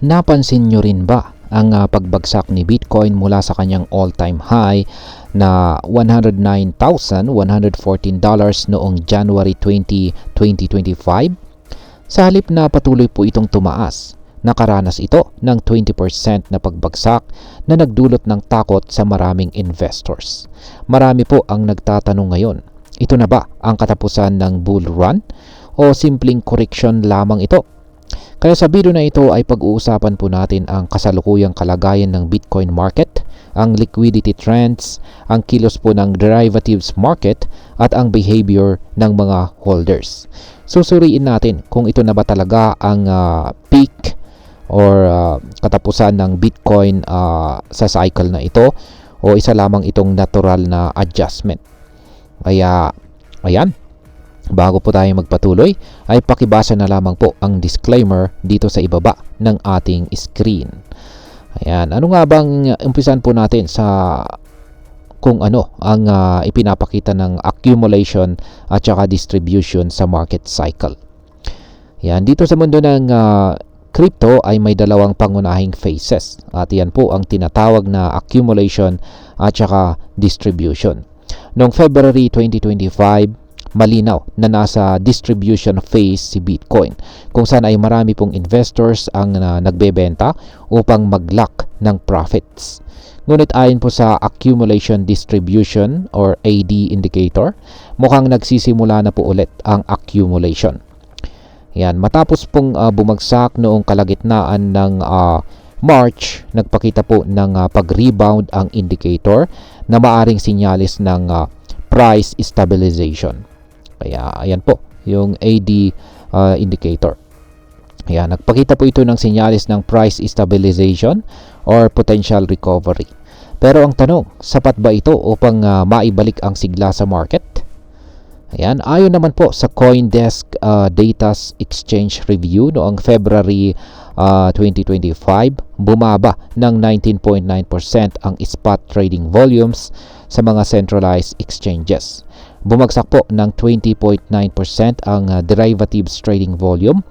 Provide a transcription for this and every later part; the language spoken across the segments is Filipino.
Napansin nyo rin ba ang pagbagsak ni Bitcoin mula sa kanyang all-time high na $109,114 noong January 20, 2025? Sa halip na patuloy po itong tumaas, nakaranas ito ng 20% na pagbagsak na nagdulot ng takot sa maraming investors. Marami po ang nagtatanong ngayon, ito na ba ang katapusan ng bull run o simpleng correction lamang ito? Kaya sa video na ito ay pag-uusapan po natin ang kasalukuyang kalagayan ng Bitcoin market, ang liquidity trends, ang kilos po ng derivatives market at ang behavior ng mga holders. Susuriin natin kung ito na ba talaga ang peak or katapusan ng Bitcoin sa cycle na ito o isa lamang itong natural na adjustment. Kaya ayan, bago po tayo magpatuloy ay pakibasa na lamang po ang disclaimer dito sa ibaba ng ating screen. Ayan, ano nga bang umpisan po natin sa kung ano ang ipinapakita ng accumulation at saka distribution sa market cycle. Ayan, dito sa mundo ng crypto ay may dalawang pangunahing phases at yan po ang tinatawag na accumulation at saka distribution. Noong February 2025, malinaw na nasa distribution phase si Bitcoin kung saan ay marami pong investors ang nagbebenta upang mag-lock ng profits. Ngunit ayon po sa accumulation distribution or AD indicator, mukhang nagsisimula na po ulit ang accumulation. Yan, matapos pong bumagsak noong kalagitnaan ng March, nagpakita po ng pag-rebound ang indicator na maaring sinyalis ng price stabilization. Kaya ayan po yung AD indicator. Ayan, nagpakita po ito ng sinyalis ng price stabilization or potential recovery. Pero ang tanong, sapat ba ito upang maibalik ang sigla sa market? Ayan, ayon naman po sa CoinDesk Data's Exchange Review noong February 2025, bumaba ng 19.9% ang spot trading volumes sa mga centralized exchanges. Bumagsak po ng 20.9% ang derivatives trading volume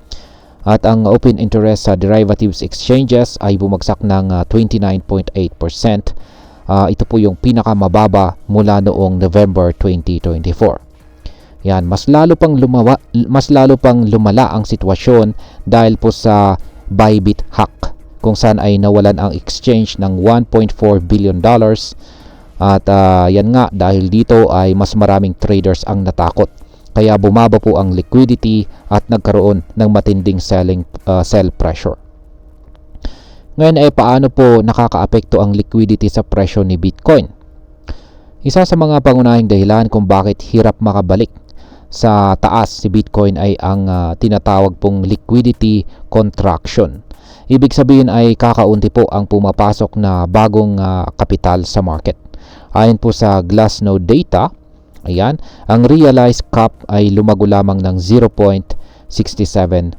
at ang open interest sa derivatives exchanges ay bumagsak ng 29.8%. Ito po yung pinakamababa mula noong November 2024. Yan, mas lalo pang lumala ang sitwasyon dahil po sa Bybit hack kung saan ay nawalan ang exchange ng $1.4 billion. At yan nga, dahil dito ay mas maraming traders ang natakot. Kaya bumaba po ang liquidity at nagkaroon ng matinding sell pressure. Ngayon ay paano po nakakaapekto ang liquidity sa presyo ni Bitcoin? Isa sa mga pangunahing dahilan kung bakit hirap makabalik sa taas si Bitcoin ay ang tinatawag pong liquidity contraction. Ibig sabihin ay kakaunti po ang pumapasok na bagong kapital sa market. Ayon po sa Glassnode data, ayan, ang realized cap ay lumago lamang ng 0.67%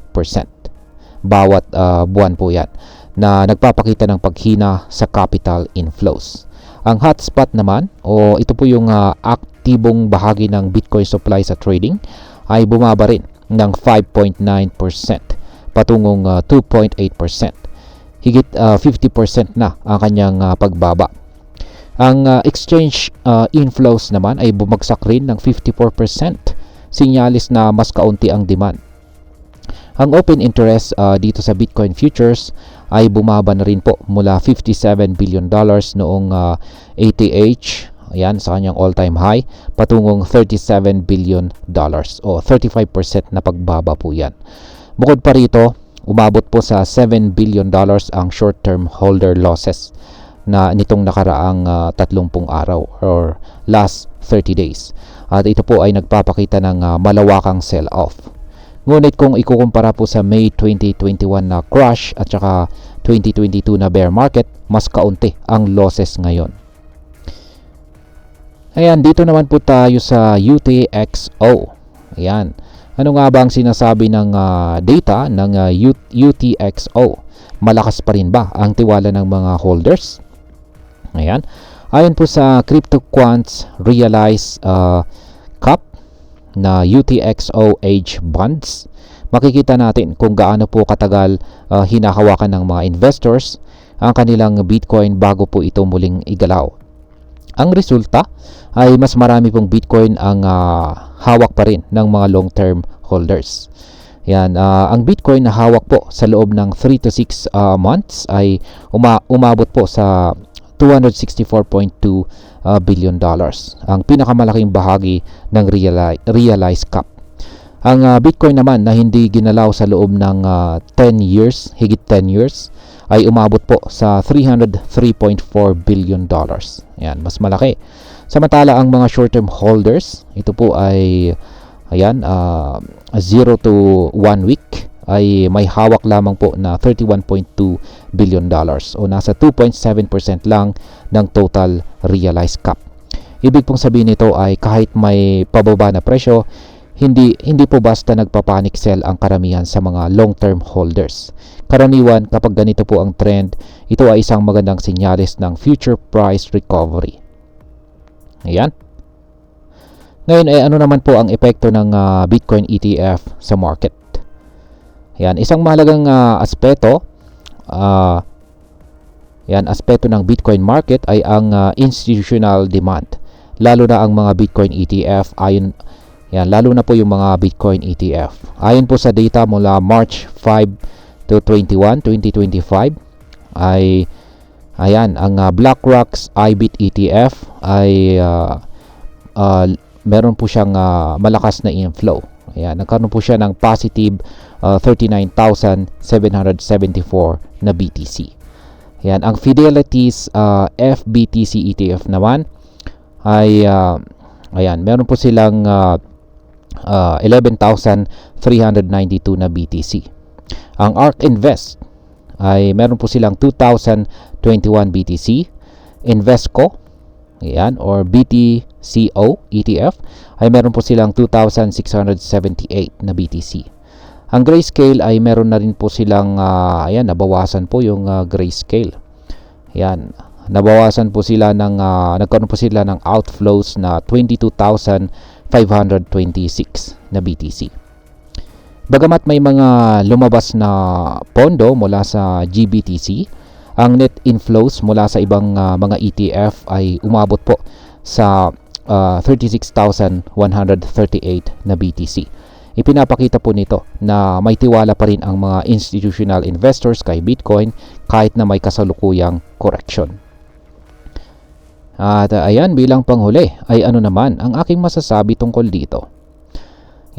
bawat buwan po yan, na nagpapakita ng paghina sa capital inflows. Ang hotspot naman, o ito po yung aktibong bahagi ng Bitcoin supply sa trading, ay bumaba rin ng 5.9% patungong 2.8%. Higit 50% na ang kanyang pagbaba. Ang exchange inflows naman ay bumagsak rin ng 54%, sinyalis na mas kaunti ang demand. Ang open interest dito sa Bitcoin futures ay bumaba na rin po mula $57 billion noong ATH, ayan, sa kanyang all-time high, patungong $37 billion o 35% na pagbaba po yan. Bukod pa rito, umabot po sa $7 billion ang short-term holder losses na nitong nakaraang 30 araw or last 30 days. At ito po ay nagpapakita ng malawakang sell-off. Ngunit kung ikukumpara po sa May 2021 na crash at saka 2022 na bear market, mas kaunti ang losses ngayon. Ayan, dito naman po tayo sa UTXO. Ayan, ano nga ba ang sinasabi ng data ng UTXO? Malakas pa rin ba ang tiwala ng mga holders? Ayan, ayon po sa CryptoQuants Realize Cap na UTXO Age Bonds, makikita natin kung gaano po katagal hinahawakan ng mga investors ang kanilang Bitcoin bago po ito muling igalaw. Ang resulta ay mas marami pong Bitcoin ang hawak pa rin ng mga long-term holders. Yan, ang Bitcoin na hawak po sa loob ng 3 to 6 months ay umabot po sa $264.2 billion, ang pinakamalaking bahagi ng realized cap. Ang Bitcoin naman na hindi ginalaw sa loob ng 10 years, higit 10 years, ay umabot po sa $303.4 billion. Yan, mas malaki. Samantala ang mga short-term holders, ito po ay 0 to 1 week, ay may hawak lamang po na $31.2 billion o nasa 2.7% lang ng total realized cap. Ibig pong sabihin nito ay kahit may pababa na presyo, hindi po basta nagpa-panic sell ang karamihan sa mga long-term holders. Karaniwan kapag ganito po ang trend, ito ay isang magandang senyales ng future price recovery. Ayan. Ngayon ay ano naman po ang epekto ng Bitcoin ETF sa market? Yan, isang mahalagang aspeto ng Bitcoin market ay ang institutional demand. Lalo na ang mga Bitcoin ETF lalo na po yung mga Bitcoin ETF. Ayon po sa data mula March 5 to 21, 2025 ay ang BlackRock's IBIT ETF ay meron po siyang malakas na inflow. Ayan, nagkaroon po siya ng positive 39,774 na BTC. Ayan, ang Fidelity's FBTC ETF naman ay meron po silang 11,392 na BTC. Ang ARK Invest ay meron po silang 2,021 BTC. Invesco, or BTCO ETF ay meron po silang 2,678 na BTC. Ang Grayscale ay meron na rin po silang nabawasan po yung Grayscale. Ayan, nabawasan po sila ng nagkaroon po sila ng outflows na 22,526 na BTC. Bagamat may mga lumabas na pondo mula sa GBTC, ang net inflows mula sa ibang mga ETF ay umabot po sa 36,138 na BTC. Ipinapakita po nito na may tiwala pa rin ang mga institutional investors kay Bitcoin kahit na may kasalukuyang correction. At ayan, bilang panghuli ay ano naman ang aking masasabi tungkol dito.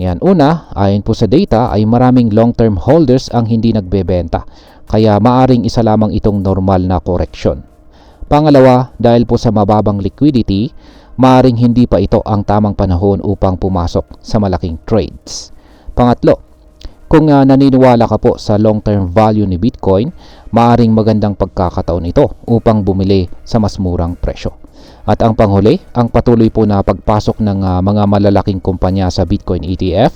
Yan, una, ayon po sa data ay maraming long-term holders ang hindi nagbebenta, kaya maaring isa lamang itong normal na correction. Pangalawa, dahil po sa mababang liquidity, maaring hindi pa ito ang tamang panahon upang pumasok sa malaking trades. Pangatlo, kung naniniwala ka po sa long-term value ni Bitcoin, maaring magandang pagkakataon ito upang bumili sa mas murang presyo. At ang panghuli, ang patuloy po na pagpasok ng mga malalaking kumpanya sa Bitcoin ETF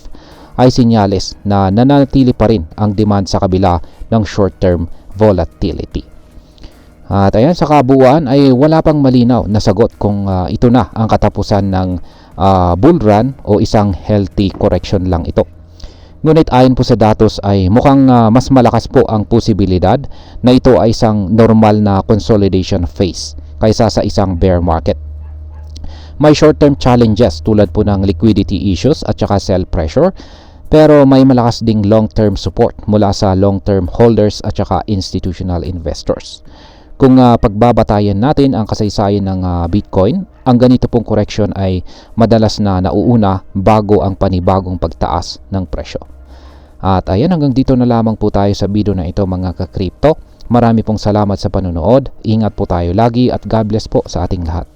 ay senyales na nananatili pa rin ang demand sa kabila ng short-term volatility. At ayan, sa kabuuan ay wala pang malinaw na sagot kung ito na ang katapusan ng bull run o isang healthy correction lang ito. Ngunit ayon po sa datos ay mukhang mas malakas po ang posibilidad na ito ay isang normal na consolidation phase kaysa sa isang bear market. May short-term challenges tulad po ng liquidity issues at saka sell pressure, pero may malakas ding long-term support mula sa long-term holders at saka institutional investors. Kung pagbabatayan natin ang kasaysayan ng Bitcoin, ang ganito pong correction ay madalas na nauuna bago ang panibagong pagtaas ng presyo. At ayan, hanggang dito na lamang po tayo sa video na ito mga ka-crypto. Marami pong salamat sa panonood. Ingat po tayo lagi at God bless po sa ating lahat.